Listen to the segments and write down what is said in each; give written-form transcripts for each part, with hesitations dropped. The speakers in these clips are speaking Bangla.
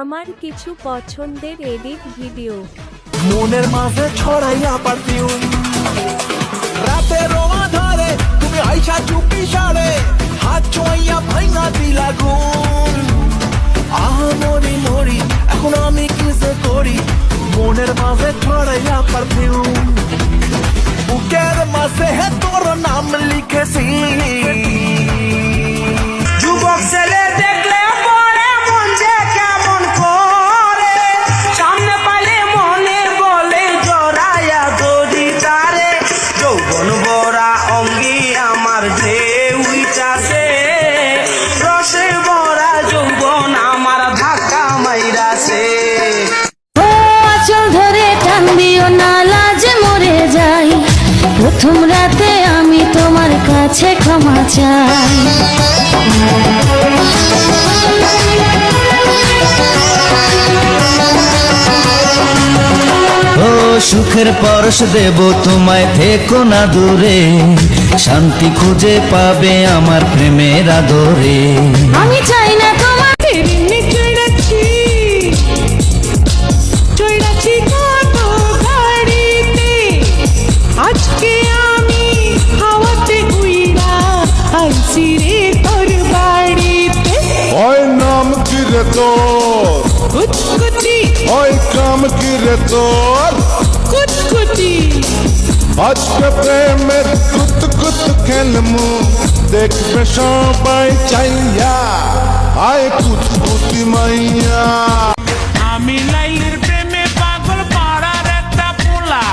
আমার কিছু পছন্দের এডিট ভিডিও মনের মাঝে ছড়াইয়া পারফিউম রাতে রোমা ধরে তুমি আইসা চুপি সারে হাত ছোঁয়া ভাঙা দিলা গুম মরি মরি এখন আমি কিসে করি মনের মাঝে ছড়াইয়া পারফিউম বুকের মাঝে হে তোর নাম লিখেছি যুবক ছেলে দেখলে পরে মন যে কেমন করে সামনে পাইলে মনে বলে জড়াইয়া দড়ি তারে যৌবন ভরা অঙ্গি আমার ঢেউ উইটাছে রসে ভরা যৌবন আমার ধাক্কা মাইরাছে আঁচল ধরে টান দিও না লাজে মরে যাই প্রথম রাতে আমি তোমার কাছে ক্ষমা চাই ও সুখের পরশ দেব তোমায় থেকো না দূরে শান্তি খুঁজে পাবে আমার প্রেমের আদরে আমি চাই না তোমার আজকে আমি হাওয়াতে উইরা আইছি রে তোর বাড়িতে ওই নাম কি রে তোর কুচকুচি ওই কাম কি রে তোর কুচকুচি আজকে প্রেমের কুত কুত খেলমু দেখবে সবাই চাইয়া আয় কুচকুচি মাইয়া আমি লাইলির প্রেমে পাগল পাড়ার একটা পোলা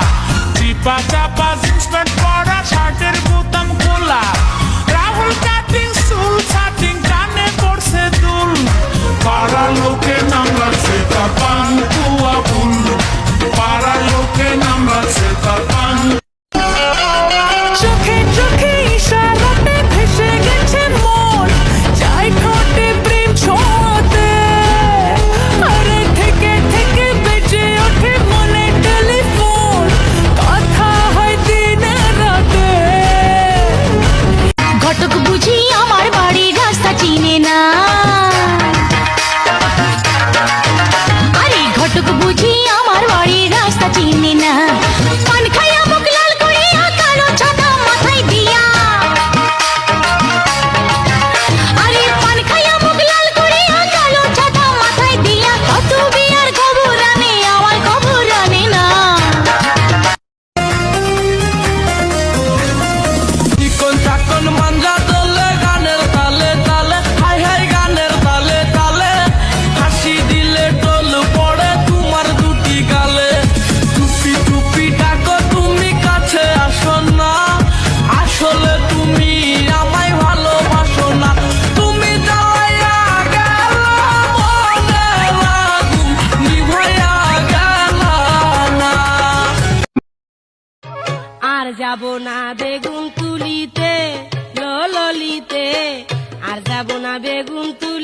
চিপা চাপা জিন্স প্যান্ট পরা শার্টের বোতাম খোলা রাহুল কাটিং চুল ছাটিং কানে পড়ছে দুল পাড়ার লোকে নাম রাখছে তার পান কুয়া ফুল পাড়ার লোকে নাম রাখছে তার পান চোখে চোখে ইশারাতে ভেসে গেছে মন চাই ঠোঁটে প্রেম ছোঁয়াতে আরে থেকে থেকে বেজে ওঠে মনে টেলিফোন কথা হয় দিনে রাতে ঘটক বুঝি আমার বাড়ির রাস্তা চিনে না আরে ঘটক বুঝি আমার বাড়ির রাস্তা চিনে না পান খাইয়া মুখ লাল করিয়া কালো ছাতা মাথায় দিয়া আরে পান খাইয়া মুখ লাল করিয়া কালো ছাতা মাথায় দিয়া কত বিয়ার খবর আনে আমার খবর আনে না চিকন চাকন মাঞ্জা দোলে গানের তালে তালে হাই হাই গানের তালে তালে হাসি দিলে টোল পড়ে তোমার দুটি গালে টুপি টুপি ডাকো তুমি কাছে আসো না আসলে তুমি আমায় ভালোবাসো না তুমি জ্বালাইয়া গেল মনে লাগুন নিভাইয়া গেল না আর যাব না বেগুন তুলিতে ললিতে আর যাব না বেগুন তুলিতে